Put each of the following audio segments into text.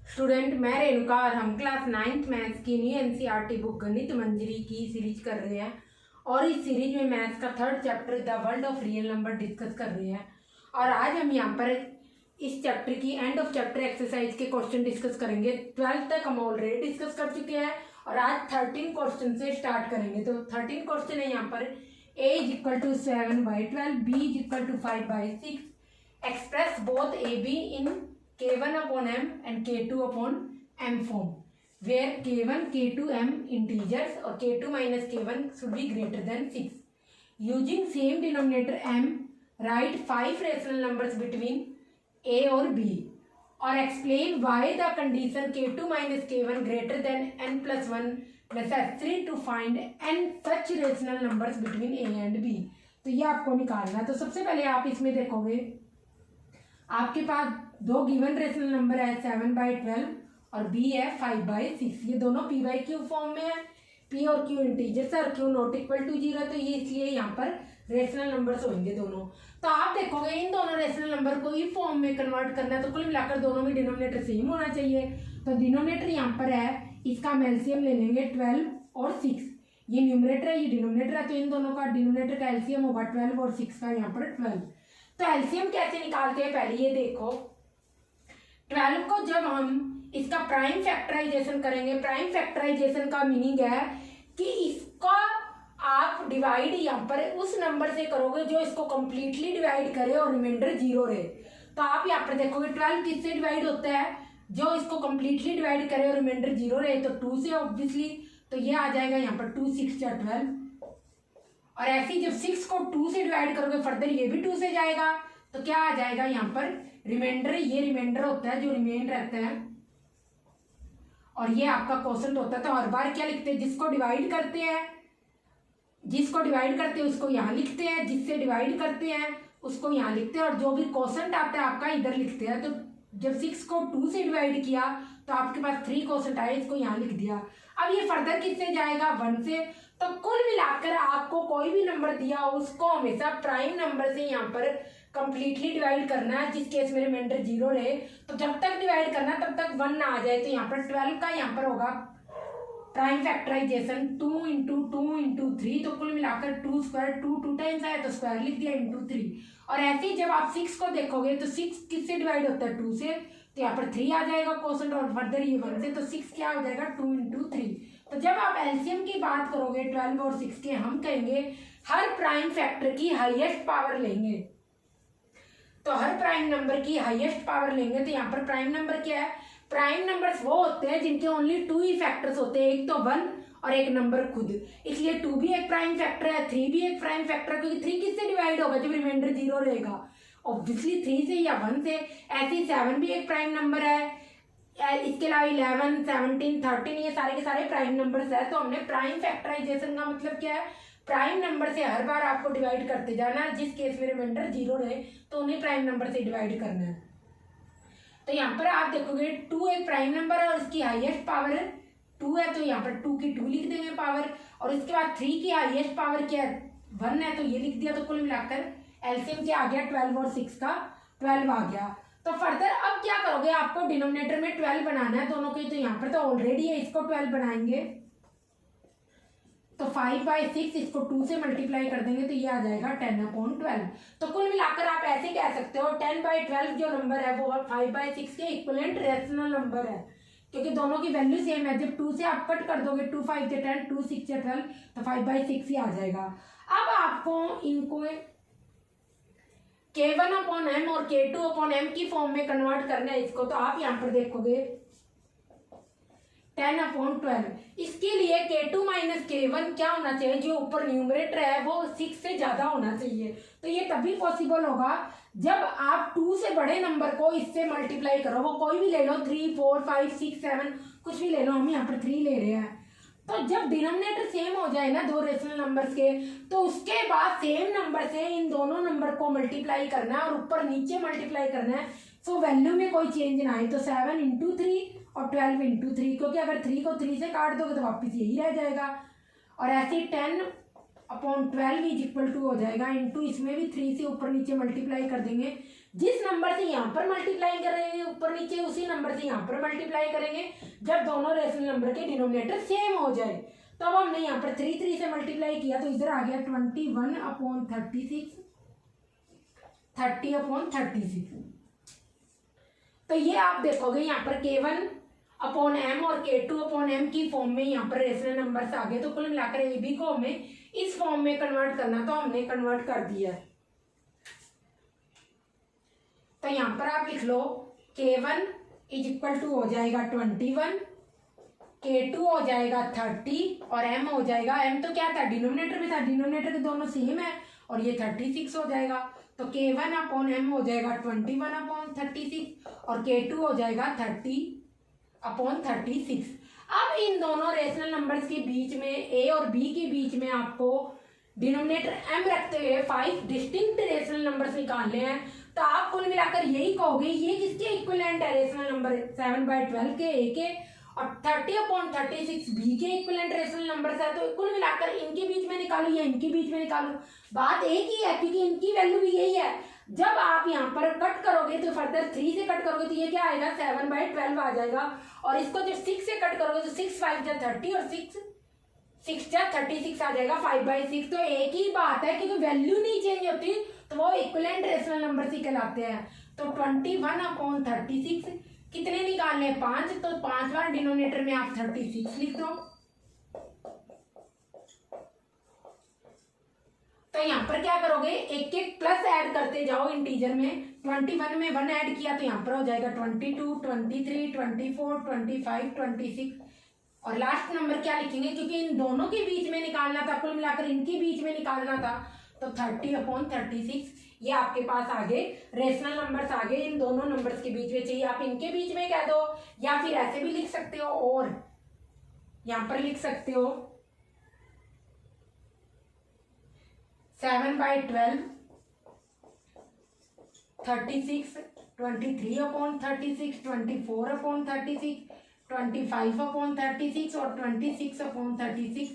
Student, मैं रेणुका और हम क्लास 9th मैथ्स की न्यू एनसीईआरटी बुक गणित मंजरी की सीरीज कर रहे हैं। और इस सीरीज में मैथ्स का 3rd chapter the world of real number discuss कर रहे हैं। और आज हम यहाँ पर इस चैप्टर की एंड ऑफ चैप्टर एक्सरसाइज के क्वेश्चन डिस्कस करेंगे। 12th तक हम ऑलरेडी डिस्कस कर चुके हैं और आज 13 क्वेश्चन से स्टार्ट करेंगे। तो 13 क्वेश्चन है यहाँ पर a = 7/12, b = 5/6, express both ab in k1/m and k2/m form, where k1, k2, m integers or k2 minus k1 should be greater than 6. Using same denominator m, write 5 rational numbers between a or b, or explain why the condition k2 minus k1 greater than n plus 1 necessary to find n such rational numbers between a and b. तो ये आपको निकालना है। तो सबसे पहले आप इसमें देखोगे आपके पास दो गिवन रेशनल नंबर है 7/12 और b है 5/6। ये दोनों p बाई क्यू फॉर्म में है। p और q इंटीजर्स है और q नॉट इक्वल टू 0, तो ये इसलिए यहाँ पर रेशनल नंबर्स होंगे दोनों। तो आप देखोगे इन दोनों रेशनल नंबर को इस फॉर्म में कन्वर्ट करना है, तो कुल मिलाकर दोनों में डिनोमिनेटर सेम होना चाहिए। तो डिनोमिनेटर यहाँ पर है, इसका हम एलसीएम ले लेंगे 12 और 6। ये न्यूमरेटर है, ये डिनोमिनेटर है, तो इन दोनों का डिनोमिनेटर का एलसीएम होगा 12 और 6 का यहाँ पर 12। तो एलसीएम कैसे निकालते हैं पहले ये देखो। 12 को जब हम इसका प्राइम फैक्टराइजेशन करेंगे, प्राइम फैक्टराइजेशन का मीनिंग है कि इसका आप डिवाइड यहाँ पर उस नंबर से करोगे जो इसको कंप्लीटली डिवाइड करे और रिमाइंडर 0 रहे। तो आप यहाँ पर देखोगे 12 किससे डिवाइड होता है, जो इसको कंप्लीटली डिवाइड करे और रिमाइंडर 0 रहे, तो 2 से ऑब्वियसली। तो ये आ जाएगा यहाँ पर 2 6 या 12। और ऐसे ही जब 6 को 2 से डिवाइड करोगे फर्दर ये भी 2 से जाएगा, तो क्या आ जाएगा यहाँ पर रिमाइंडर। ये रिमाइंडर होता है जो रिमेन रहता है और ये आपका क्वोशंट होता है। तो हर बार क्या लिखते हैं, जिसको डिवाइड करते हैं उसको यहाँ लिखते हैं, जिससे डिवाइड करते हैं उसको यहाँ लिखते हैं, और जो भी क्वोशंट आता है आपका इधर लिखते हैं। तो जब 6 को 2 से डिवाइड किया तो आपके पास 3 क्वोशंट आए, इसको यहाँ लिख दिया। अब ये फर्दर किससे जाएगा, 1 से। तो कुल मिलाकर आपको कोई भी नंबर दिया हो उसको हमेशा प्राइम नंबर से यहाँ पर कंप्लीटली डिवाइड करना है, जिस केस में रिमाइंडर 0 रहे। तो जब तक डिवाइड करना तब तक 1 ना आ जाए। तो यहाँ पर 12 का यहाँ पर होगा प्राइम फैक्टराइजेशन 2 × 2 × 3, तो कुल मिलाकर 2 स्क्वायर 2 टाइम्स आया तो स्क्वायर लिख दिया × 3। और ऐसे ही जब आप 6 को देखोगे तो 6 किससे डिवाइड होता है, 2 से, तो यहाँ पर 3 आ जाएगा क्वोशंट, और फर्दर ये 1 से, तो 6 क्या हो जाएगा 2 × 3। तो जब आप एलसीएम की बात करोगे 12 और 6 के, हम कहेंगे हर प्राइम फैक्टर की हाईएस्ट पावर लेंगे। तो हर प्राइम नंबर की हाईएस्ट पावर लेंगे। तो यहाँ पर प्राइम नंबर क्या है, प्राइम नंबर्स वो होते हैं जिनके ओनली 2 ही फैक्टर्स होते हैं, एक तो 1 और एक नंबर खुद। इसलिए 2 भी एक प्राइम फैक्टर है, 3 भी एक प्राइम फैक्टर है, क्योंकि 3 किससे डिवाइड होगा, जब रिमाइंडर 0 रहेगा, ऑब्वियसली 3 से या 1 से। ऐसे ही 7 भी एक प्राइम नंबर है, इसके अलावा 11, 17, 13 ये सारे के सारे प्राइम नंबर्स है। तो हमने प्राइम फैक्टराइजेशन का मतलब क्या है, प्राइम नंबर से हर बार आपको डिवाइड करते जाना है, जिस केस में रिमाइंडर 0 रहे तो उन्हें प्राइम नंबर से डिवाइड करना है। तो यहाँ पर आप देखोगे 2 एक प्राइम नंबर है और इसकी हाईएस्ट पावर 2 है, तो यहाँ पर 2 की 2 लिख देंगे पावर। और इसके बाद 3 की हाईएस्ट पावर क्या है, 1 है, तो ये लिख दिया। तो कुल मिलाकर एलसीएम क्या आ गया, 12 और 6 का 12 आ गया। तो फर्दर अब क्या करोगे, आपको डिनोमिनेटर में 12 बनाना है दोनों के। तो यहाँ पर तो ऑलरेडी है, इसको 12 बनाएंगे, तो 5/6 इसको 2 से मल्टीप्लाई कर देंगे, तो ये आ जाएगा 10/12। तो कुल मिलाकर आप ऐसे कह सकते हो 10/12 जो नंबर है वो 5/6 के इक्विवेलेंट रेशनल नंबर है, क्योंकि दोनों की वैल्यू सेम है। जब 2 से आप कट कर दोगे, 2 5 से 10, 2 6 से 12, तो 5/6 ही आ जाएगा। अब आपको इनको k1/m और k2/m की फॉर्म में कन्वर्ट करना है इसको। तो आप यहाँ पर देखोगे 10/12। इसके लिए k2 माइनस k1 क्या होना चाहिए, जो ऊपर न्यूमरेटर है वो 6 से ज्यादा होना चाहिए। तो ये तभी पॉसिबल होगा जब आप 2 से बड़े नंबर को इससे मल्टीप्लाई करो, वो कोई भी ले लो, 3 4 5 6 7 कुछ भी ले लो, हम यहाँ पर 3 ले रहे हैं। तो जब डिनोमिनेटर सेम हो जाए ना दो रेशनल नंबर्स के, तो उसके बाद सेम नंबर से इन दोनों नंबर को मल्टीप्लाई करना है और ऊपर नीचे मल्टीप्लाई करना है। सो वैल्यू में कोई चेंज ना आए। तो 7 × 3 और 12 × 3, क्योंकि अगर 3 को 3 से काट दोगे तो वापस यही रह जाएगा। और ऐसे 10/12 = हो जाएगा, इंटू इसमें भी 3 से ऊपर नीचे मल्टीप्लाई कर देंगे, जिस नंबर से यहाँ पर मल्टीप्लाई करेंगे ऊपर नीचे, उसी नंबर से यहाँ पर मल्टीप्लाई करेंगे जब दोनों रेशनल नंबर के डिनोमिनेटर सेम हो जाए। तो अब हमने यहाँ पर 3 से मल्टीप्लाई किया तो इधर आ गया 21/36, 30/36। तो ये आप देखोगे यहाँ पर K1/m और K2/m की फॉर्म में यहाँ पर रेशनल नंबर्स आ गए। तो कुल मिलाकर ए बी को हमें इस फॉर्म में कन्वर्ट करना, तो हमने कन्वर्ट कर दिया है। तो यहाँ पर आप लिख लो K1 = हो जाएगा 21, K2 हो जाएगा 30 और m हो जाएगा, m तो क्या था डिनोमिनेटर में था, डिनोमिनेटर के दोनों सेम है और ये 36 हो जाएगा। तो K1/m हो जाएगा 21/36 और K2 हो जाएगा 30/36। अब इन दोनों रेशनल नंबर्स के बीच में a और b के बीच में आपको डिनोमिनेटर m रखते हुए 5 डिस्टिंक्ट रेशनल नंबर्स निकालने हैं। तो आप कुल मिलाकर यही कहोगे ये किसके इक्विवेलेंट है, रेशनल नंबर 7/12 के a के और 30/36 b के इक्विवेलेंट रेशनल नंबर्स है। तो कुल मिलाकर इनके बीच में निकालो या इनके बीच में निकालो, बात एक ही है क्योंकि इनकी वैल्यू भी यही है। जब आप यहाँ पर कट करोगे तो फर्दर 3 से कट करोगे तो ये क्या आएगा 7/12 आ जाएगा, और इसको जब 6 से कट करोगे तो 6 5 जा 30 और 6 जा 36 आ जाएगा 5/6। तो एक ही बात है क्योंकि वैल्यू नहीं चेंज होती तो वो इक्विवेलेंट रेशनल नंबर ही कहलाते हैं। तो 21/36 कितने निकालने 5, तो 5 बार डिनोमिनेटर में आप 36 लिख दो। तो यहाँ पर क्या करोगे एक एक प्लस ऐड करते जाओ इंटीजर में। 21 में 1 ऐड किया तो यहाँ पर हो जाएगा 22, 23, 24, 25, 26 और लास्ट नंबर क्या लिखेंगे क्योंकि इन दोनों के बीच में निकालना था, कुल मिलाकर इनके बीच में निकालना था। तो 30/36 ये आपके पास आगे रेशनल नंबर्स आगे इन दोनों नंबर्स के बीच में चाहिए, आप इनके बीच में कह दो या फिर ऐसे भी लिख सकते हो और यहाँ पर लिख सकते हो 7/12, 36, 23/36, 24/36, 25/36 और 26/36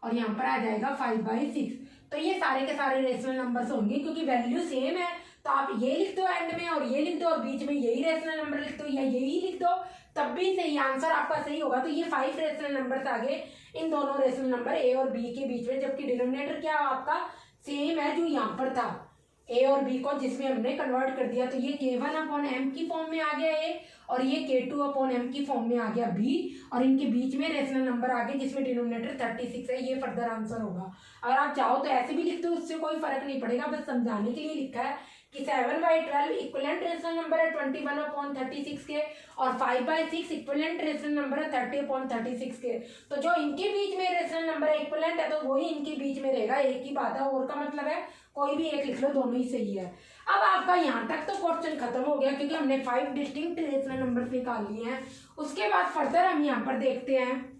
और यहाँ पर आ जाएगा 5/6। तो ये सारे के सारे रेशनल नंबर्स होंगे क्योंकि वैल्यू सेम है। तो आप ये लिख दो एंड में और ये लिख दो और बीच में यही रेशनल नंबर लिख दो या यही लिख दो, तब भी सही आंसर आपका सही होगा। तो ये 5 रेशनल नंबर्स आ गए इन दोनों रेशनल नंबर ए और बी के बीच में, जबकि डिनोमिनेटर क्या आपका सेम है जो यहाँ पर था ए और बी को जिसमें हमने कन्वर्ट कर दिया। तो ये K1/m की फॉर्म में आ गया ए और ये K2/m की फॉर्म में आ गया बी और इनके बीच में रेशनल नंबर आ गए जिसमें डिनोमिनेटर 36 है। ये फर्दर आंसर होगा। अगर आप चाहो तो ऐसे भी लिख दो, उससे कोई फर्क नहीं पड़ेगा, बस समझाने के लिए लिखा है कि 7/12 इक्विवेलेंट रेशनल नंबर है 21/36 के और 5/6 इक्विवेलेंट रेशनल नंबर है 30/36 के। तो जो इनके बीच में रेशनल नंबर है इक्विवेलेंट है तो वही इनके बीच में रहेगा, एक ही बात है। और का मतलब है कोई भी एक लिख लो, दोनों ही सही है। अब आपका यहाँ तक तो क्वेश्चन खत्म हो गया क्योंकि हमने 5 डिस्टिंक्ट रेशनल नंबर निकाल लिए हैं। उसके बाद फर्दर हम यहाँ पर देखते हैं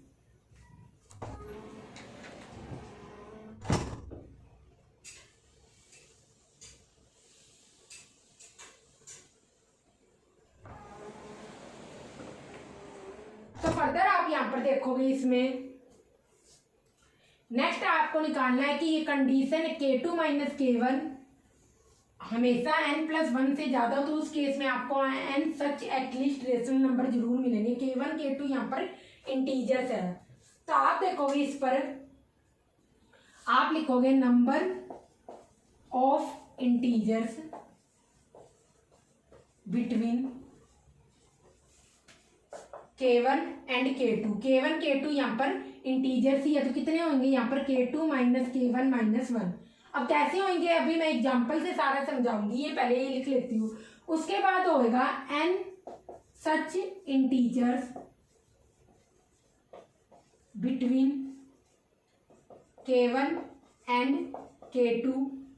तो फर्दर आप यहाँ पर देखोगे इसमें नेक्स्ट आपको निकालना है कि ये कंडीशन K2 - K1 हमेशा n+1 से ज्यादा हो तो उस केस में आपको n सच एटलीस्ट रेशनल नंबर जरूर मिलेंगे। K1 K2 यहाँ पर इंटीजर्स है। तो आप देखोगे इस पर आप लिखोगे number of integers between K1 and K2। K1 K2 यहाँ पर इंटीजर्स ही है तो कितने होंगे यहाँ पर K2 - K1 - 1। अब कैसे होंगे अभी मैं एग्जांपल से सारा समझाऊंगी, ये पहले ही लिख लेती हूँ। उसके बाद होएगा n such integers between K1 and K2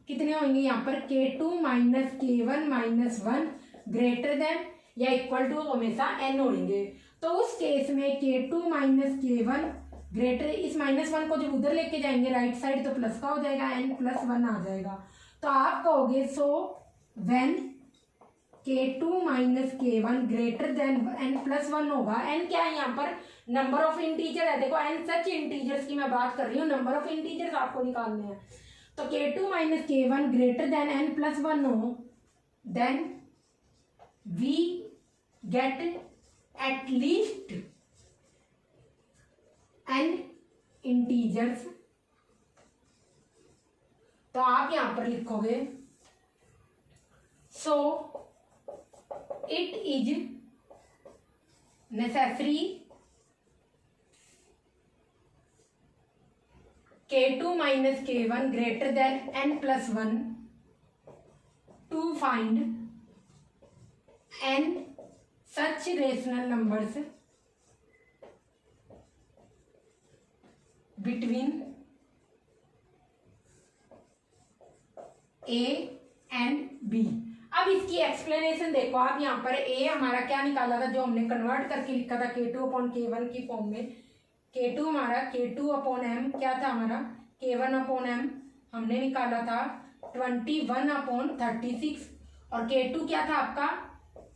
कितने होंगे यहाँ पर K2 - K1 - 1 ग्रेटर देन या इक्वल टू हमेशा n होंगे। तो उस केस में K2 - K1 ग्रेटर, इस -1 को जब उधर लेके जाएंगे राइट साइड तो प्लस का हो जाएगा, n+1 आ जाएगा। तो आप कहोगे so when K2 - K1 greater than n+1 होगा। n क्या है यहाँ पर नंबर ऑफ इंटीजर है, देखो n सच इंटीजर्स की मैं बात कर रही हूँ, नंबर ऑफ इंटीजर्स आपको निकालने हैं। तो K2 - K1 greater than n+1 हो then we get at least n integers. तो आप यहां पर लिखोगे so it is necessary K2 minus K1 greater than n plus 1 to find n such rational numbers between A and B। अब इसकी explanation देखो आप, यहाँ पर A हमारा क्या निकाला था, जो हमने कन्वर्ट करके लिखा था K2 अपॉन K1 की फॉर्म में। K2 हमारा K2 अपॉन M क्या था हमारा, K1 अपॉन M हमने निकाला था 21 अपॉन 36, और K2 क्या था आपका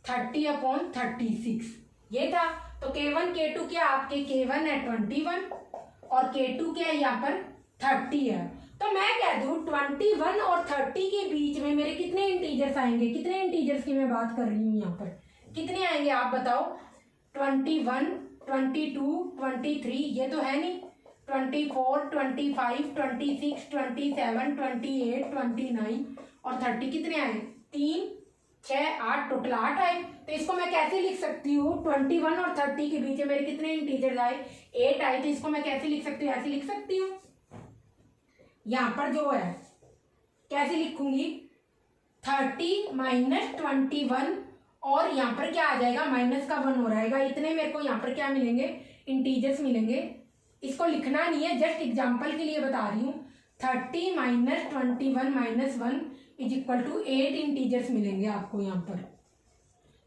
30 अपॉन 36 ये था। तो K1 K2 क्या आपके, K1 है 21 और K2 क्या है यहाँ पर 30 है। तो मैं कह दूं 21 और 30 के बीच में मेरे कितने इंटीजर्स आएंगे, कितने इंटीजर्स की मैं बात कर रही हूँ यहाँ पर, कितने आएंगे आप बताओ। 21, 22, 23 ये तो है नहीं, 24, 25, 26, 27, 28, 29 और 30 कितने आए, 3, 6, 8, टोटल 8 आए। तो इसको मैं कैसे लिख सकती हूँ, 21 और 30 के बीच में मेरे कितने इंटीजर्स आए, 8 आए। तो इसको मैं कैसे लिख सकती हूँ, ऐसे लिख सकती हूँ, यहाँ पर जो है कैसे लिखूंगी 30 माइनस 21 और यहाँ पर क्या आ जाएगा माइनस का 1 हो रहेगा, इतने मेरे को यहाँ पर क्या मिलेंगे इंटीजर्स मिलेंगे। इसको लिखना नहीं है, जस्ट एग्जांपल के लिए बता रही हूँ। 30 minus 21 minus 1 is equal to 8 integers मिलेंगे आपको यहाँ पर।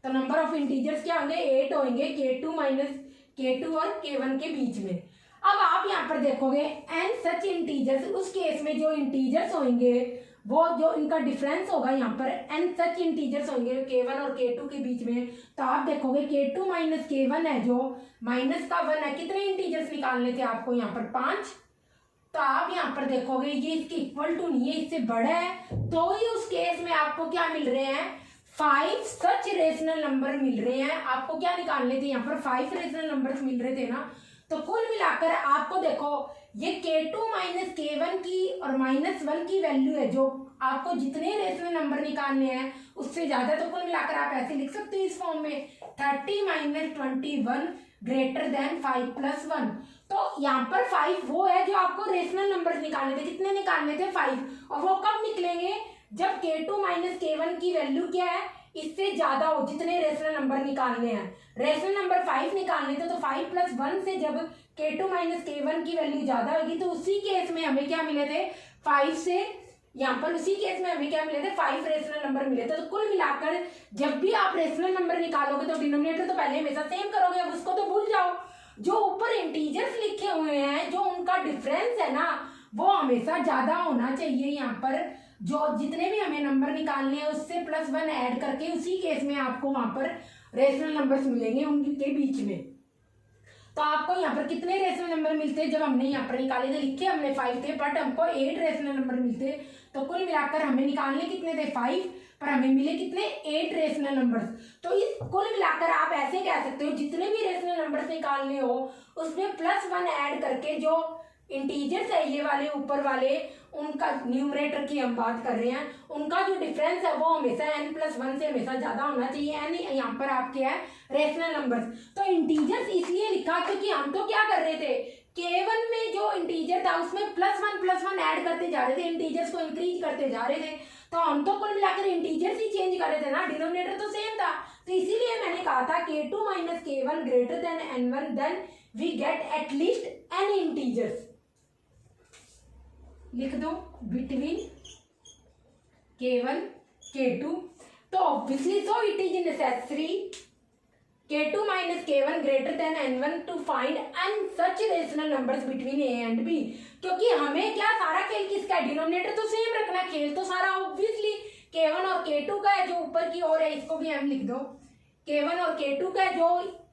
तो नंबर ऑफ इंटीजर्स क्या होंगे 8 होंगे K2 माइनस K2 और K1 के बीच में। अब आप यहाँ पर देखोगे n सच इंटीजर्स, उस केस में जो इंटीजर्स होंगे वो जो इनका डिफरेंस होगा यहाँ पर n सच इंटीजर्स होंगे K1 और K2 के बीच में। तो आप देखोगे K2 माइनस K1 है जो माइनस का 1 है, कितने इंटीजर्स निकालने थे आपको यहाँ पर 5। तो आप यहाँ पर देखोगे ये इसके इक्वल टू नहीं है, इससे बड़ा है, तो ही उस केस में आपको क्या मिल रहे हैं 5 सच रेशनल नंबर मिल रहे हैं। आपको क्या निकालने थे यहाँ पर 5 रेशनल नंबर्स मिल रहे थे ना। तो कुल मिलाकर आपको देखो ये K2 माइनस K1 की और -1 की वैल्यू है, जो आपको जितने रेशनल नंबर निकालने हैं उससे ज्यादा। तो कुल मिलाकर आप ऐसे लिख सकते हो इस फॉर्म में 30 माइनस 21 ग्रेटर देन 5 प्लस 1। तो यहाँ पर 5 वो है जो आपको रेशनल नंबर निकालने थे, कितने निकालने थे 5, और वो कब निकलेंगे जब K2 माइनस K1 की वैल्यू क्या है इससे ज्यादा हो, जितने रेशनल नंबर निकालने हैं। रेशनल नंबर 5 निकालने थे, तो 5 प्लस 1 से जब K2 माइनस K1 की वैल्यू ज्यादा होगी तो उसी केस में हमें क्या मिले थे 5 से, यहाँ पर उसी केस में हमें क्या मिले थे 5 रेशनल नंबर मिले थे। तो कुल मिलाकर जब भी आप रेशनल नंबर निकालोगे तो डिनोमिनेटर तो पहले हमेशा सेम करोगे, अब उसको तो भूल जाओ। जो ऊपर इंटीजर्स लिखे हुए हैं जो उनका डिफरेंस है ना वो हमेशा ज्यादा होना चाहिए। यहाँ पर जो जितने भी हमें नंबर निकालने हैं उससे +1 ऐड करके उसी केस में आपको वहां पर रेशनल नंबर्स मिलेंगे उनके बीच में। तो आपको यहाँ पर कितने रेशनल नंबर मिलते हैं, जब हमने यहाँ पर निकाले थे लिखे हमने 5 थे, बट हमको 8 रेशनल नंबर मिलते। तो कुल मिलाकर हमें निकालने कितने थे 5, पर हमें मिले कितने 8 रेशनल नंबर्स। तो इस कुल मिलाकर आप ऐसे कह सकते हो जितने भी रेशनल नंबर्स निकालने हो उसमें +1 ऐड करके जो इंटीजर्स है ये वाले ऊपर वाले उनका न्यूमरेटर की हम बात कर रहे हैं, उनका जो डिफरेंस है वो हमेशा n+1 से हमेशा ज्यादा होना चाहिए। n यहाँ पर आपके है रेशनल नंबर्स। तो इंटीजर्स इसलिए लिखा क्योंकि हम तो क्या कर रहे थे K1 में जो इंटीजर था उसमें +1 ऐड करते जा रहे थे, इंटीजर्स को इंक्रीज करते जा रहे थे। तो हम तो कुल मिलाकर इंटीजर्स ही चेंज कर रहे थे ना, डिनोमिनेटर तो सेम था। तो इसीलिए मैंने कहा था K2 minus K1 greater than n1 then we get at least n integers. लिख दो बिटवीन K1 K2। तो obviously so it is necessary K2 minus K1 greater than n1 to find n such rational numbers between A and B। क्योंकि हमें क्या सारा खेल किसका है, डिनोमिनेटर तो सेम रखना, खेल तो सारा ऑब्वियसली K1 और K2 का है जो ऊपर की ओर है, इसको भी हम लिख दो K1 और K2 का है जो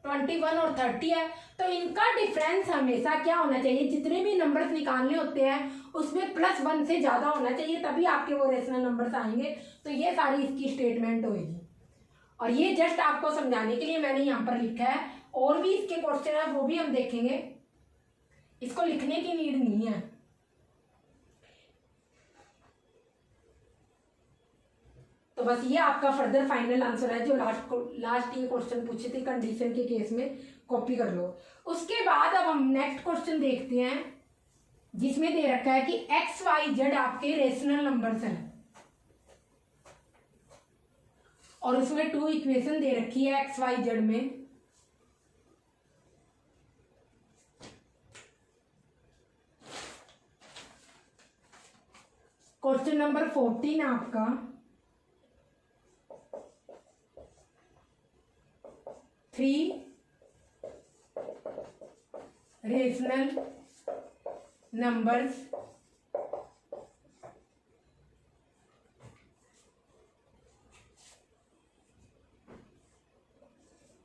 21 और 30 है। तो इनका डिफरेंस हमेशा क्या होना चाहिए, जितने भी नंबर्स निकालने होते हैं उसमें +1 से ज्यादा होना चाहिए, तभी आपके वो रेशनल नंबर्स आएंगे। तो ये सारी इसकी स्टेटमेंट होगी। और ये जस्ट आपको समझाने के लिए मैंने यहाँ पर लिखा है, और भी इसके क्वेश्चन है वो भी हम देखेंगे, इसको लिखने की नीड नहीं है। तो बस ये आपका फर्दर फाइनल आंसर है जो लास्ट ये क्वेश्चन पूछे थे कंडीशन के केस में, कॉपी कर लो। उसके बाद अब हम नेक्स्ट क्वेश्चन देखते हैं जिसमें दे रखा है कि एक्स वाई जेड आपके रेशनल नंबर्स हैं और उसमें 2 इक्वेशन दे रखी है एक्स वाई जेड में। क्वेश्चन नंबर 14 आपका 3 rational numbers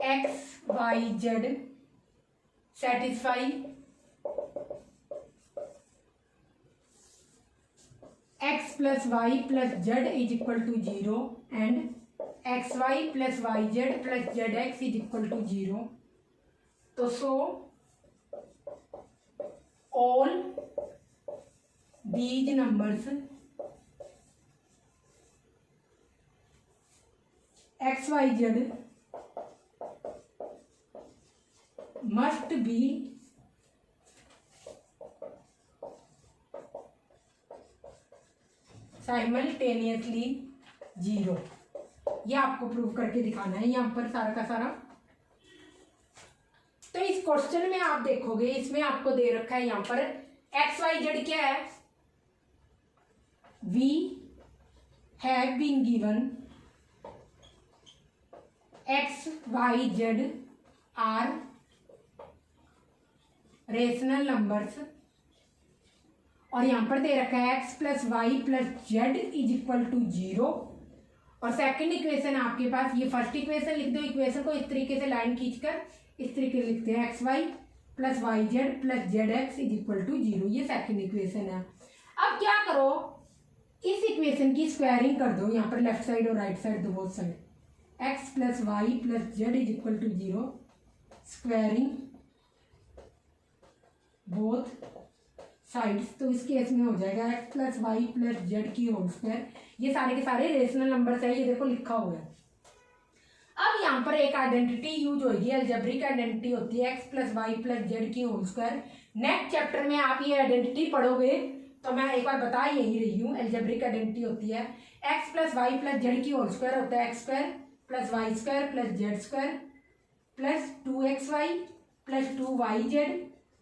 x y z satisfy x plus y plus z is equal to 0 and xy plus yz plus zx is equal to 0. So all these numbers x, y, z must be simultaneously 0. ये आपको prove करके दिखाना है यहाँ पर सारा का सारा। तो इस क्वेश्चन में आप देखोगे इसमें आपको दे रखा है यहाँ पर एक्स वाई जेड क्या है, we have been given x y z are rational numbers और यहाँ पर दे रखा है x plus y plus z is equal to 0 और सेकंड इक्वेशन आपके पास, ये फर्स्ट इक्वेशन लिख दो, इक्वेशन को इस तरीके से लाइन खींचकर इस तरीके से लिखते हैं x y plus y z plus z x is equal to 0, ये सेकंड इक्वेशन है। अब क्या करो, इस इक्वेशन की स्क्वायरिंग कर दो यहाँ पर लेफ्ट साइड और राइट साइड दो, both side x plus y plus z is equal to 0, squaring both sides. तो इस केस में हो जाएगा x plus y plus z की होल स्क्वायर, ये सारे के सारे रेशनल नंबर्स है, ये देखो लिखा हुआ है। अब यहाँ पर एक आइडेंटिटी यूज होगी, अलजेब्रिक आइडेंटिटी होती है x plus y plus z की होल स्क्वायर। नेक्स्ट चैप्टर में आप ये आइडेंटिटी पढ़ोगे तो मैं एक बार बता यही रही हूँ, अलजेब्रिक आइडेंटिटी होती है x plus y plus z की होल स्क्वायर होता है x square plus y square plus z square plus 2xy plus 2yz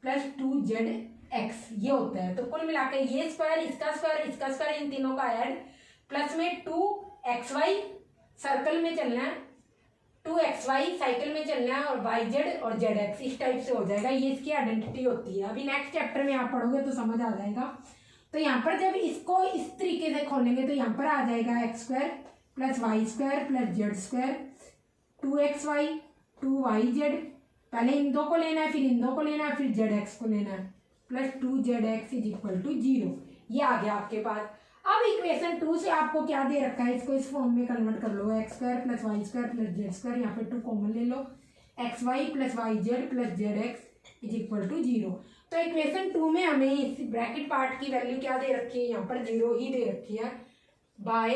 plus 2zx, ये होता है। तो कुल मिलाकर ये स्क्वायर इसका स्क्वायर इन तीनों का ऐड प्लस में 2xy सर्कल में चलना है, 2xy साइकिल में चलना है और yz और zx इस टाइप से हो जाएगा, ये इसकी आइडेंटिटी होती है। अभी नेक्स्ट चैप्टर में आप पढ़ोगे तो समझ आ जाएगा। तो यहाँ पर जब इसको इस तरीके से खोलेंगे तो यहाँ पर आ जाएगा x square plus y square plus z square 2xy 2yz, पहले इन दो को लेना है फिर इन दो को लेना है फिर zx को लेना है plus 2zx is equal to 0, ये आ गया आपके पास। अब इक्वेशन 2 से आपको क्या दे रखा है, इसको इस फॉर्म में कन्वर्ट कर लो, x square plus y square plus z square, यहाँ पे 2 कॉमन ले लो, x y plus y z plus z x is equal to 0। तो इक्वेशन 2 में हमें इस ब्रैकेट पार्ट की वैल्यू क्या दे रखी है, यहाँ पर 0 ही दे रखी है। By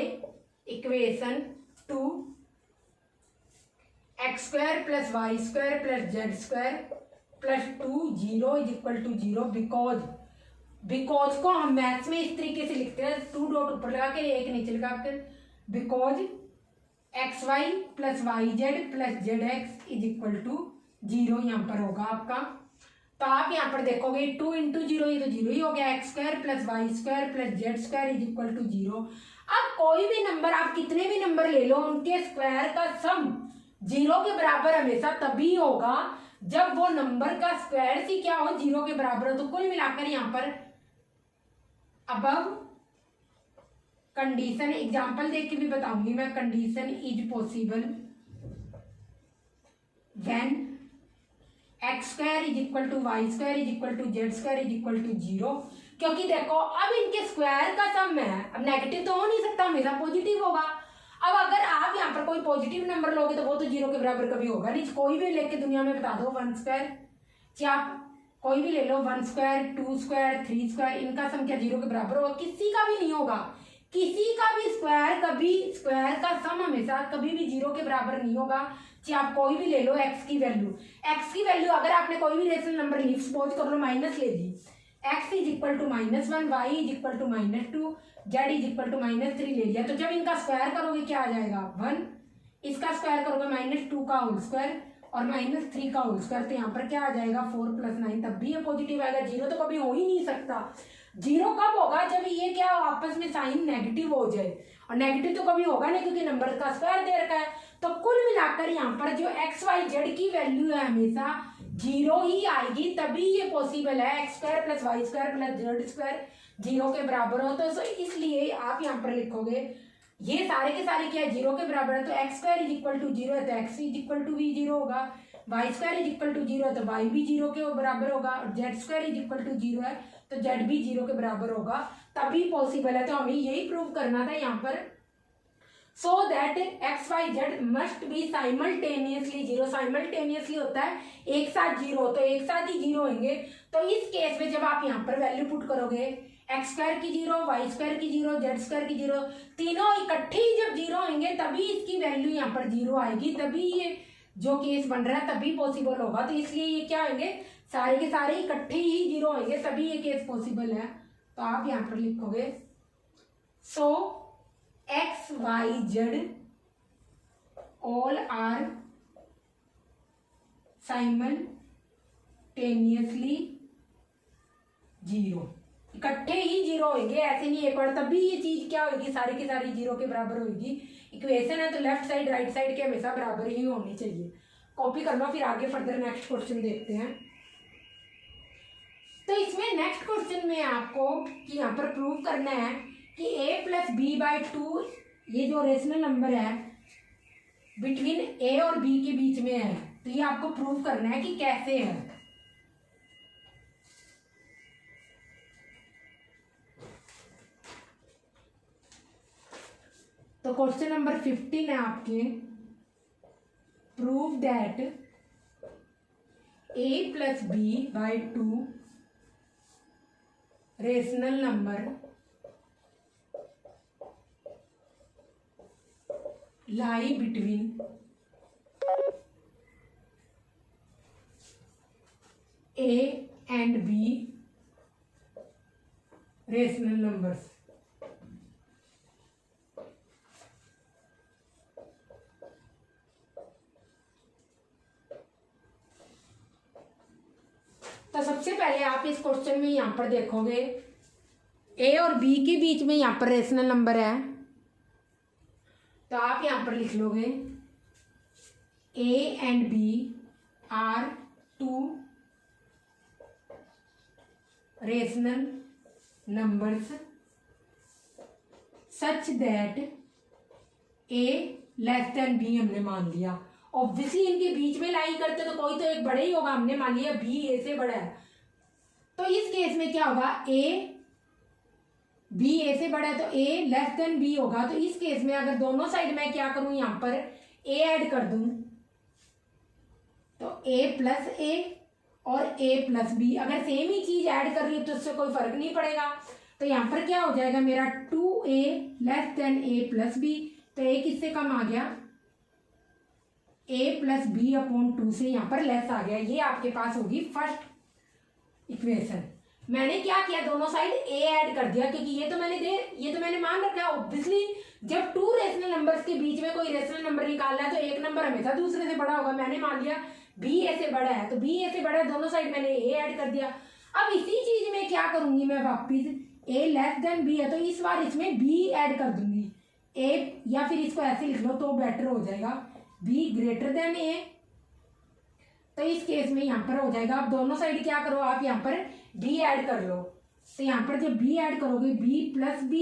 equation 2 x square plus y square plus z square plus 2 0 is equal to 0, because को हम मैथ्स में इस तरीके से लिखते हैं, 2 डॉट ऊपर लगा के एक नीचे लगा कर, because x y plus y z plus z x is equal to 0 यहाँ पर होगा आपका। तो आप यहाँ पर देखोगे 2 इंटू 0, ये तो 0 ही हो गया, x square plus y square plus z square is equal to 0। अब कोई भी नंबर, आप कितने भी नंबर ले लो, उनके स्क्वायर का सम 0 के बराबर हमेशा तभी होगा जब वो नंबर का स्क्वायर ही क्या हो, 0 के बराबर हो। तो कुल मिलाकर यहाँ पर अब कंडीशन एग्जांपल देख के भी बताऊंगी मैं, condition is possible when x square is equal to y square is equal to z square is equal to 0, क्योंकि देखो अब इनके स्क्वायर का सम है, अब नेगेटिव तो हो नहीं सकता, हमेशा पॉजिटिव होगा। अब अगर आप यहाँ पर कोई पॉजिटिव नंबर लोगे तो वो तो 0 के बराबर कभी होगा नहीं। कोई भी लेके दुनिया में बता दो 1 स्क्वायर, चाहे आप कोई भी ले लो 1 स्क्वायर 2 स्क्वायर 3 स्क्वायर, इनका सम क्या 0 के बराबर होगा? किसी का भी नहीं होगा। किसी का भी स्क्वायर, कभी स्क्वायर का सम हमेशा कभी भी 0 के बराबर नहीं होगा। चाहे आप कोई भी ले लो एक्स की वैल्यू अगर आपने कोई भी रेशनल नंबर ली, सपोज कर लो माइनस ले ली, x is equal to -1, y is equal to -2, z is equal to -3 ले लिया, तो जब इनका स्क्वायर करोगे क्या आ जाएगा 1, इसका स्क्वायर करोगे -2 का होल स्क्वायर और -3 का होल स्क्वायर, तो यहाँ पर क्या आ जाएगा 4 + 9, तब भी ये पॉजिटिव आएगा। 0 तो कभी हो ही नहीं सकता। 0 कब होगा? जब ये क्या आपस में साइन नेगेटिव हो जाए, और नेगेटिव तो कभी होगा नहीं क्योंकि नंबर का स्क्वायर दे रखा है। तो कुल मिलाकर यहाँ पर जो एक्स वाई जेड की वैल्यू है हमेशा 0 ही आएगी, तभी ये पॉसिबल है x² + y² + z² 0 के बराबर हो। तो इसलिए आप यहाँ पर लिखोगे ये सारे के सारे क्या है 0 के बराबर है, तो x² = 0 है तो x = भी 0 होगा, y² = 0 है तो y भी 0 के बराबर होगा, और z² = 0 है तो z भी 0 के बराबर होगा, तभी पॉसिबल है। तो हमें यही प्रूव करना था यहाँ पर, so that x y z must be simultaneously 0। Simultaneously होता है एक साथ 0, तो एक साथ ही 0 होंगे। तो इस केस में जब आप यहाँ पर वैल्यू पुट करोगे x² की 0, y² की 0, z² की 0, तीनों इकट्ठे ही जब 0 होंगे तभी इसकी वैल्यू यहाँ पर 0 आएगी, तभी ये जो केस बन रहा है तभी पॉसिबल होगा। तो इसलिए ये क्या होंगे सारे के सारे इकट्ठे ही 0 होंगे, तभी ये केस पॉसिबल है। तो आप यहाँ पर लिखोगे सो x y z all are simultaneously 0, इकट्ठे ही 0 होंगे, ऐसे नहीं एक बार, तभी ये चीज क्या होगी सारी की सारी 0 के बराबर होगी। इक्वेशन है तो लेफ्ट साइड राइट साइड के हमेशा बराबर ही होनी चाहिए। कॉपी कर लो, फिर आगे फर्दर नेक्स्ट क्वेश्चन देखते हैं। तो इसमें नेक्स्ट क्वेश्चन में आपको कि यहाँ पर प्रूव करना है कि a + b/2 ये जो रेशनल नंबर है बिटवीन a और b के बीच में है, तो ये आपको प्रूव करना है कि कैसे है। तो क्वेश्चन नंबर 15 है आपके, prove that a + b/2 rational number lie between a and b rational numbers। तो सबसे पहले आप इस क्वेश्चन में यहाँ पर देखोगे a और b के बीच में यहाँ पर रेशनल नंबर है, तो आप यहाँ पर लिख लोगे a and b are 2 rational numbers such that a less than b हमने मान लिया। ऑब्वियसली इनके बीच में लाई करते तो कोई तो एक बड़ा ही होगा, हमने मान लिया b a से बड़ा है, तो इस केस में क्या होगा a b a से बड़ा है तो a लेस देन b होगा। तो इस केस में अगर दोनों साइड में क्या करूं यहाँ पर a ऐड कर दूं तो a + a और a + b, अगर सेम ही चीज ऐड कर रही है तो उससे कोई फर्क नहीं पड़ेगा। तो यहाँ पर क्या हो जाएगा मेरा 2a less than a + b, तो a किससे कम आ गया a + b/2 से यहाँ पर लेस आ गया। ये आपके पास होगी फर्स्ट इक्वेशन। मैंने क्या किया दोनों साइड a ऐड कर दिया क्योंकि ये तो मैंने मान रखा है। ऑब्वियसली जब 2 रेशनल नंबर्स के बीच में कोई रेशनल नंबर निकालना है तो एक नंबर हमेशा दूसरे से बड़ा होगा। मैंने मान लिया b a से बड़ा है, तो b a से बड़ा है, दोनों साइड मैंने a ऐड कर दिया। अब इसी चीज में क्या करूंगी मैं वापिस a लेस देन b है तो इस बार इसमें b ऐड कर दूंगी a, या फिर इसको ऐसे लिख लो तो बेटर हो जाएगा b ग्रेटर देन a। तो इस केस में यहाँ पर हो जाएगा, अब दोनों साइड क्या करो आप यहाँ पर b ऐड कर लो। तो यहाँ पर जब b ऐड करोगे b + b,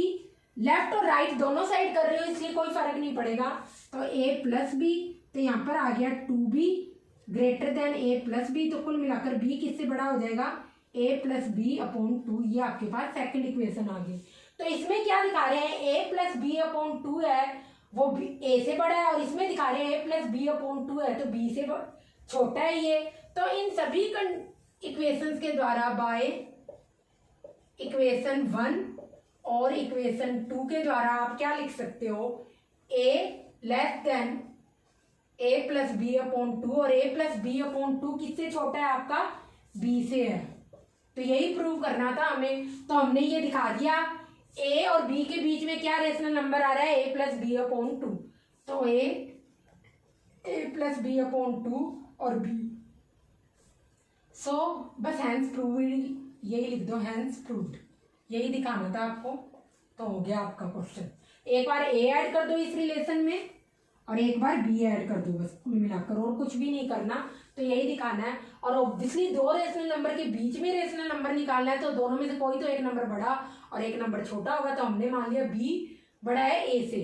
लेफ्ट और राइट दोनों साइड कर रहे हो इसलिए कोई फर्क नहीं पड़ेगा, तो a + b, तो यहाँ पर आ गया 2b greater than a + b, तो कुल मिलाकर b किससे बड़ा हो जाएगा a + b/2। ये आपके पास सेकंड इक्वेशन आ गई। तो इसमें क्या दिखा रहे हैं a + b/2 है वो ए से बड़ा है, और इसमें दिखा रहे हैं a+b/2 है, तो b से छोटा है ये। तो इन सभी इक्वेशंस के द्वारा बाय इक्वेशन 1 और इक्वेशन 2 के द्वारा आप क्या लिख सकते हो, a<a+b/2, और a+b/2 किससे छोटा है आपका, b से है। तो यही प्रूव करना था हमें, तो हमने ये दिखा दिया। a और b के बीच में क्या रेशनल नंबर आ रहा है, a+b/2, तो a+b/2 और b। सो बस हैंस प्रूव, यही लिख दो, हैंस प्रूव्ड, यही दिखाना था आपको। तो हो गया आपका क्वेश्चन। एक बार a ऐड कर दो इस रिलेशन में और एक बार b ऐड कर दो, बस कुल मिलाकर, और कुछ भी नहीं करना। तो यही दिखाना है। और ऑब्वियसली दो रेशनल नंबर के बीच में रेशनल नंबर निकालना है, तो दोनों में से कोई तो एक नंबर बड़ा और एक नंबर छोटा होगा। तो हमने मान लिया b बड़ा है a से।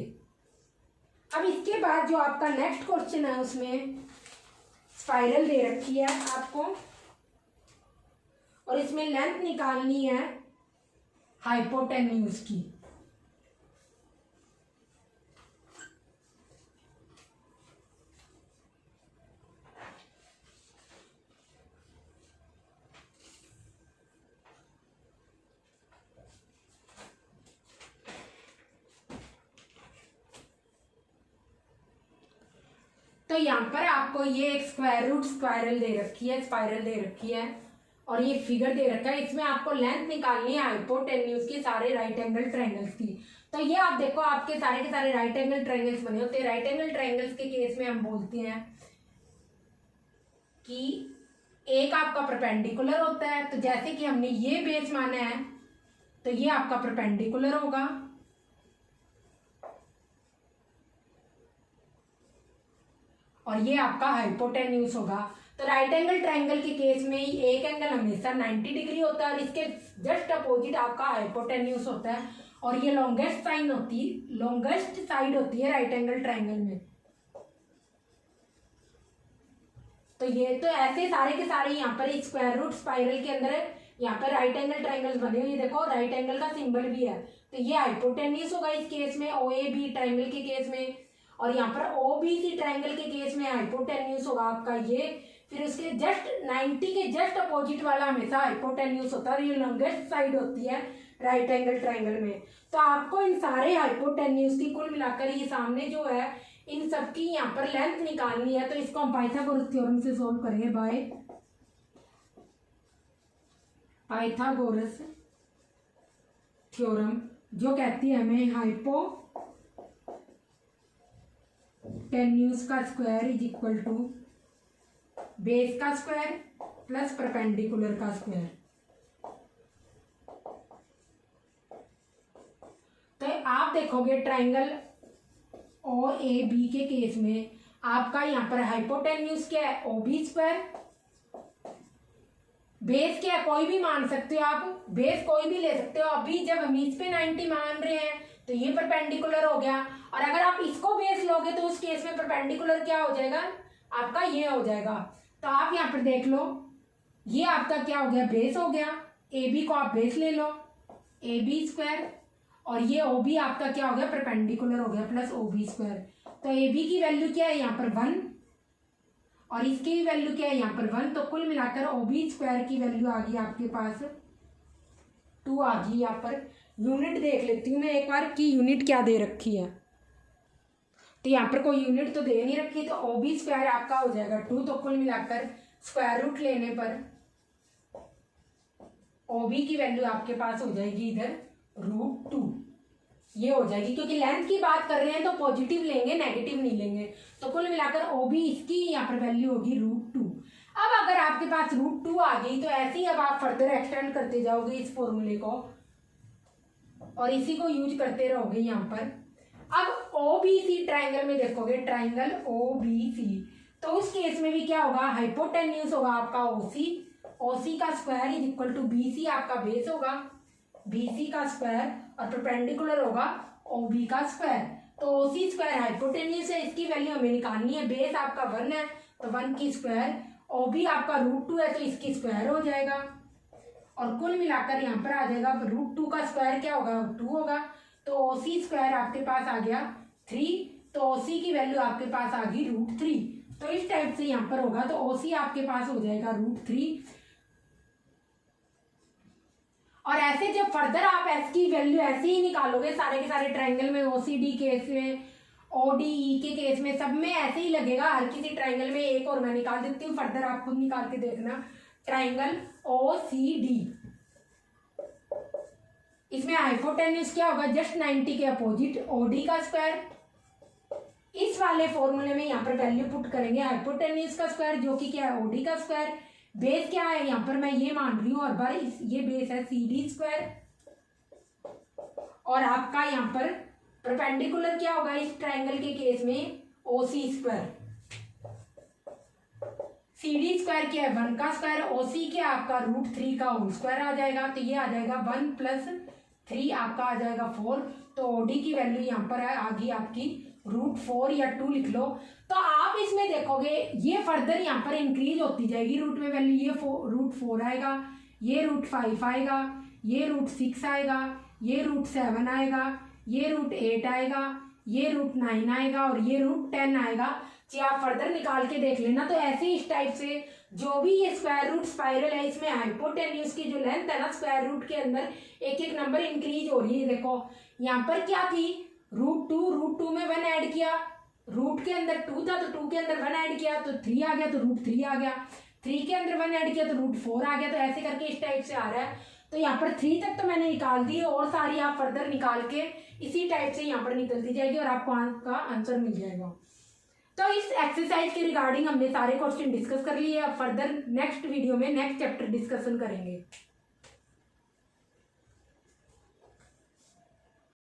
अब इसके बाद जो आपका नेक्स्ट क्वेश्चन है उसमें स्पाइरल दे रखी है आपको, और इसमें लेंथ निकालनी है हाइपोटेन्यूज की। तो यहाँ पर आपको ये एक स्क्वायर रूट स्पाइरल दे रखी है, स्पाइरल दे रखी है, और ये फिगर दे रखा है। इसमें आपको लेंथ निकालनी है हाइपोटेन्यूज की, सारे राइट एंगल ट्रायंगल्स की। तो ये आप देखो, आपके सारे के सारे राइट एंगल ट्रायंगल्स बने होते हैं। राइट एंगल ट्रायंगल्स के केस में हम बोलते हैं कि एक आपका परपेंडिकुलर होता है। तो जैसे कि हमने ये बेस माना है, तो ये आपका परपेंडिकुलर होगा, और ये आपका हाइपोटेन्यूज होगा। तो राइट एंगल ट्रायंगल के केस में एक एंगल हमेशा 90 डिग्री होता है, और इसके जस्ट अपोजिट आपका हाइपोटेन्यूज होता है, और ये लॉन्गेस्ट साइड होती है राइट एंगल ट्रायंगल में। तो ये तो ऐसे सारे के सारे यहाँ पर स्क्वायर रूट स्पाइरल के अंदर यहाँ पर राइट एंगल ट्रायंगल्स बने हुए, देखो राइट एंगल का सिंबल भी है। तो ये हाइपोटेन्यूज होगा इस केस में, OAB ट्रायंगल के केस में, और यहाँ पर OBC ट्रायंगल के केस में हाइपोटेन्यूज होगा आपका ये। फिर उसके जस्ट 90 के जस्ट अपोजिट वाला हमेशा हाइपोटेन्यूज होता है, ये लॉन्गेस्ट साइड होती है राइट एंगल ट्रायंगल में। तो आपको इन सारे हाइपोटेन्यूज की कुल मिलाकर ये सामने जो है इन सबकी यहाँ पर लेंथ निकालनी है। तो इसको हम पाइथागोरस थ्योरम से सोल्व करेंगे बाय पाइथागोरस थ्योरम, जो कहती है हमें हाइपोटेन्यूज का square is equal to base का स्क्वायर प्लस परपेंडिकुलर का स्क्वायर। तो आप देखोगे ट्रायंगल OAB के केस में आपका यहाँ पर हाइपोटेन्यूज क्या है, OB स्क्वायर। बेस क्या है, कोई भी मान सकते हो आप, बेस कोई भी ले सकते हो। अभी जब हम इस पे 90 मान रहे हैं तो ये परपेंडिकुलर हो गया, और अगर आप इसको बेस लोगे तो उस केस में परपेंडिकुलर क्या हो जाएगा आपका, ये हो जाएगा। तो आप यहाँ पर देख लो, ये आपका क्या हो गया, बेस हो गया। AB को आप बेस ले लो, AB स्क्वायर, और ये OB आपका क्या हो गया, परपेंडिकुलर हो गया, प्लस OB स्क्वायर। तो AB की वैल्यू क्या है यहाँ पर 1, और इसकी भी वैल्यू क्या है यहाँ पर 1। तो कुल मिलाकर OB स्क्वायर की वैल्यू आ गई आपके पास 2 आ गई। यहाँ पर यूनिट देख लेती हूँ मैं एक बार कि यूनिट क्या दे रखी है। तो यहाँ पर कोई यूनिट तो दे नहीं रखी, तो OB स्क्वायर आपका हो जाएगा 2। तो कुल मिलाकर स्क्वायर रूट लेने पर OB की वैल्यू आपके पास हो जाएगी इधर √2, ये हो जाएगी। क्योंकि लेंथ की बात कर रहे हैं तो पॉजिटिव लेंगे, नेगेटिव नहीं लेंगे। तो कुल मिलाकर OB इसकी यहाँ पर वैल्यू होगी √2। अब अगर आपके पास √2 आ गई तो ऐसे ही अब आप फर्दर एक्सटेंड करते जाओगे इस फॉर्मूले को, और इसी को यूज करते रहोगे यहाँ पर। अब OBC ट्राइंगल में देखोगे, ट्राइंगल OBC, तो उस केस में भी क्या होगा, हाइपोटेन्यूज होगा आपका OC का square is equal to BC आपका बेस होगा, BC का स्क्वायर, और परपेंडिकुलर होगा OB का स्क्वायर। तो OC स्क्वायर हाइपोटेन्यूज है, इसकी वैल्यू हमें निकालनी है। बेस आपका 1 है तो 1 की स्क्वायर, OB आपका √2 है तो इसकी स्क्वायर हो जाएगा, और कुल मिलाकर यहाँ पर आ जाएगा √2 का स्क्वायर क्या होगा, 2 होगा। तो OC स्क्वायर आपके पास आ गया 3, तो ओसी की वैल्यू आपके पास आ गई √3। तो इस टाइप से यहाँ पर होगा, तो ओसी आपके पास हो जाएगा √3। और ऐसे जब फर्दर आप एस की वैल्यू ऐसे ही निकालोगे सारे के सारे ट्राइंगल में, ओसीडी केस में, ओडीई के केस में, सब में ऐसे ही लगेगा। हर किसी ट्राइंगल में एक और मैं निकाल देती हूँ, फर्दर आप खुद निकाल के देखना। ट्राइंगल ओसीडी, इसमें हाइपोटेन्यूज क्या होगा, जस्ट 90 के अपोजिट ओडी का स्क्वायर। इस वाले फॉर्मूले में यहाँ पर वैल्यू पुट करेंगे हाइपोटेन्यूज का स्क्वायर, जो कि क्या है ओडी का स्क्वायर। बेस क्या है यहाँ पर मैं ये मान रही हूँ हर बार, ये बेस है CD स्क्वायर। और आपका यहाँ पर परपेंडिकुलर क्या होगा इस ट्राइंगल के केस में, OC स्क्वायर। CD स्क्वायर क्या है 1 का स्क्वायर, OC क्या आपका √3 का होल स्क्वायर आ जाएगा। तो ये आ जाएगा 1 + 3 आपका आ जाएगा 4। तो OD की वैल्यू यहाँ पर आ गई आपकी √4 या 2 लिख लो। तो आप इसमें देखोगे ये फर्दर यहाँ पर इंक्रीज होती जाएगी रूट में वैल्यू। ये √4 आएगा, ये √5 आएगा, ये √6 आएगा, ये √7 आएगा, ये √8 आएगा, ये √9 आएगा और ये √10 आएगा। जी आप फर्दर निकाल के देख लेना। तो ऐसे इस टाइप से जो भी ये स्क्वायर रूट स्पाइरल है, इसमें हाइपोटेन्यूज की जो लेंथ है ना स्क्वायर रूट के अंदर एक एक नंबर इंक्रीज हो रही है। देखो यहाँ पर क्या थी, √2 में 1 ऐड किया, रूट के अंदर 2 था तो 2 के अंदर 1 ऐड किया तो 3 आ गया, तो √3 आ गया। 3 के अंदर 1 ऐड किया तो √4 आ गया। तो ऐसे करके इस टाइप से आ रहा है। तो यहाँ पर 3 तक तो मैंने निकाल दी, और सारी आप फर्दर निकाल के इसी टाइप से यहाँ पर निकलती जाएगी और आपको आपका आंसर मिल जाएगा। तो इस एक्सरसाइज के रिगार्डिंग हमने सारे क्वेश्चन डिस्कस कर लिए। अब फर्दर नेक्स्ट वीडियो में नेक्स्ट चैप्टर डिस्कशन करेंगे।